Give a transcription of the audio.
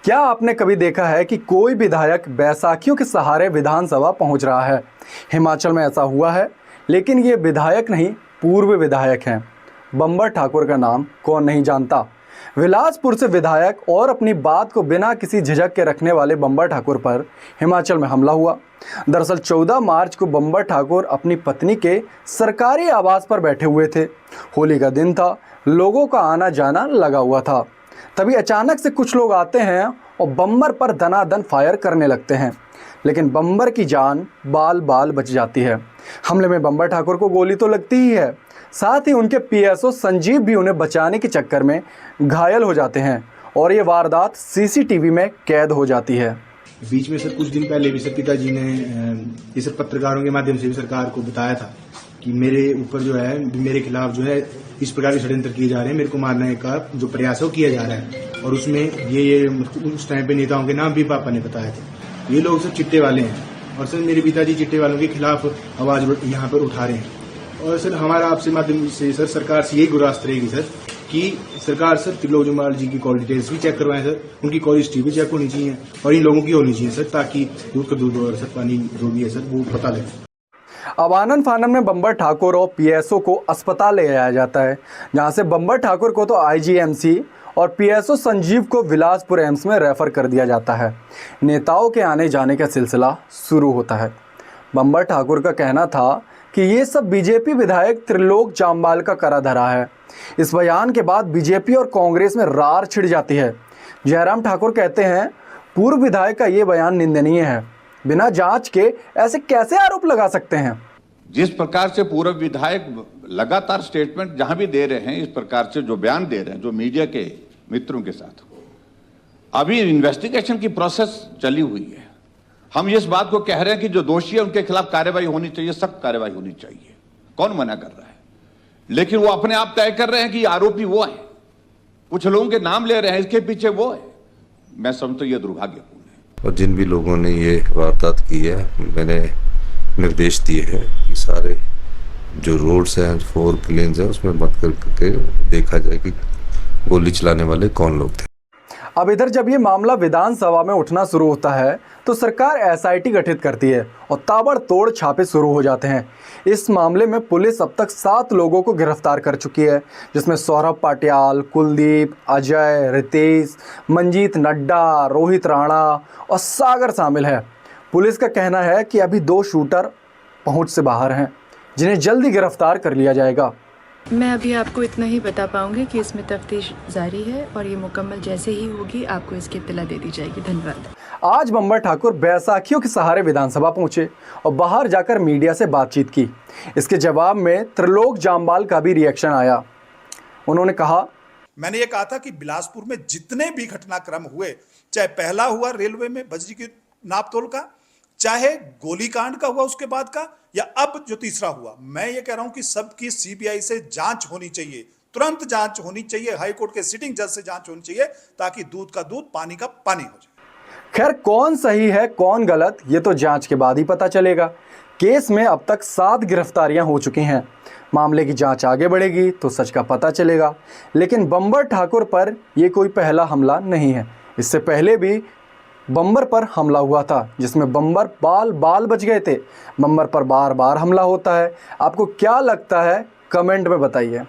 क्या आपने कभी देखा है कि कोई विधायक बैसाखियों के सहारे विधानसभा पहुंच रहा है? हिमाचल में ऐसा हुआ है, लेकिन ये विधायक नहीं, पूर्व विधायक हैं। बंबर ठाकुर का नाम कौन नहीं जानता। बिलासपुर से विधायक और अपनी बात को बिना किसी झिझक के रखने वाले बंबर ठाकुर पर हिमाचल में हमला हुआ। दरअसल 14 मार्च को बंबर ठाकुर अपनी पत्नी के सरकारी आवास पर बैठे हुए थे। होली का दिन था, लोगों का आना जाना लगा हुआ था। तभी अचानक से कुछ लोग आते हैं और बंबर पर दनादन फायर करने लगते हैं, लेकिन बंबर की जान बाल बाल बच जाती है। हमले में बंबर ठाकुर को गोली तो लगती ही है, साथ ही उनके पीएसओ संजीव भी उन्हें बचाने के चक्कर में घायल हो जाते हैं और ये वारदात सीसीटीवी में कैद हो जाती है। बीच में सर कुछ दिन पहले भी सर पिताजी ने ये सब पत्रकारों के माध्यम से भी सरकार को बताया था कि मेरे ऊपर जो है, मेरे खिलाफ जो है इस प्रकार के षड्यंत्र किए जा रहे हैं, मेरे को मारने का जो प्रयास है वो किया जा रहा है। और उसमें ये उस टाइम पे नेताओं के नाम भी पापा ने बताए थे। ये लोग सब चिट्टे वाले हैं और सर मेरे पिताजी चिट्टे वालों के खिलाफ आवाज यहाँ पर उठा रहे हैं। और सर हमारा आपसे माध्यम से सर सरकार से यही गुजारिश रहेगी सर कि सरकार सर त्रिलोक जम्वाल जी की कॉल डिटेल्स भी चेक करवाएं सर, उनकी कॉल हिस्ट्री भी चेक होनी चाहिए और इन लोगों की होनी चाहिए सर, ताकि दूध का दूध और सर पानी जो भी है सर वो पता लगे। अब आनंद फानन में बंबर ठाकुर और पीएसओ को अस्पताल ले जाया जाता है, जहां से बंबर ठाकुर को तो आईजीएमसी और पीएसओ संजीव को बिलासपुर एम्स में रेफर कर दिया जाता है। नेताओं के आने जाने का सिलसिला शुरू होता है। बंबर ठाकुर का कहना था कि ये सब बीजेपी विधायक त्रिलोक जम्वाल का करा धरा है। इस बयान के बाद बीजेपी और कांग्रेस में रार छिड़ जाती है। जयराम ठाकुर कहते हैं, पूर्व विधायक का ये बयान निंदनीय है। बिना जांच के ऐसे कैसे आरोप लगा सकते हैं? जिस प्रकार से पूर्व विधायक लगातार स्टेटमेंट जहां भी दे रहे हैं, इस प्रकार से जो बयान दे रहे हैं, जो मीडिया के मित्रों के साथ, अभी इन्वेस्टिगेशन की प्रोसेस चली हुई है। हम इस बात को कह रहे हैं कि जो दोषी है उनके खिलाफ कार्रवाई होनी चाहिए, सख्त कार्रवाई होनी चाहिए। कौन मना कर रहा है? लेकिन वो अपने आप तय कर रहे हैं कि आरोपी वो है, कुछ लोगों के नाम ले रहे हैं, इसके पीछे वो है। मैं समझता हूं ये दुर्भाग्यपूर्ण है। और जिन भी लोगों ने ये वारदात की है, मैंने निर्देश दिए हैं कि सारे जो रोड्स हैं, 4 लेन्स हैं, उसमें मत करके देखा जाए कि गोली चलाने वाले कौन लोग थे। अब इधर जब ये मामला विधानसभा में उठना शुरू होता है तो सरकार एसआईटी गठित करती है और ताबड़तोड़ छापे शुरू हो जाते हैं। इस मामले में पुलिस अब तक 7 लोगों को गिरफ्तार कर चुकी है, जिसमें सौरभ पाटियाल, कुलदीप, अजय, रितेश, मंजीत नड्डा, रोहित राणा और सागर शामिल है। पुलिस का कहना है कि अभी 2 शूटर पहुंच से बाहर हैं, जिन्हें जल्दी गिरफ्तार कर लिया जाएगा। मैं अभी आपको इतना ही बता पाऊंगी कि इसमें तफ्तीश जारी है और ये मुकम्मल जैसे ही होगी आपको इसकी इत्तला दे दी जाएगी। धन्यवाद। आज बंबर ठाकुर बैसाखियों के सहारे विधानसभा पहुंचे और बाहर जाकर मीडिया से बातचीत की। इसके जवाब में त्रिलोक जम्वाल का भी रिएक्शन आया। उन्होंने कहा, मैंने ये कहा था कि बिलासपुर में जितने भी घटनाक्रम हुए, चाहे पहला हुआ रेलवे में बजरी की नापतोल का, चाहे गोलीकांड का हुआ उसके बाद का, या अब जो तीसरा हुआ, मैं ये कह रहा हूं कि सबकी सीबीआई से जांच होनी चाहिए, तुरंत जांच होनी चाहिए, हाई कोर्ट के सिटिंग जज से जांच होनी चाहिए, ताकि दूध का दूध पानी का पानी हो जाए। खैर, कौन सही है कौन गलत, ये तो जांच के बाद ही पता चलेगा। केस में अब तक 7 गिरफ्तारियां हो चुकी हैं। मामले की जांच आगे बढ़ेगी तो सच का पता चलेगा। लेकिन बंबर ठाकुर पर यह कोई पहला हमला नहीं है। इससे पहले भी बंबर पर हमला हुआ था, जिसमें बंबर बाल बाल बच गए थे। बंबर पर बार बार हमला होता है। आपको क्या लगता है, कमेंट में बताइए।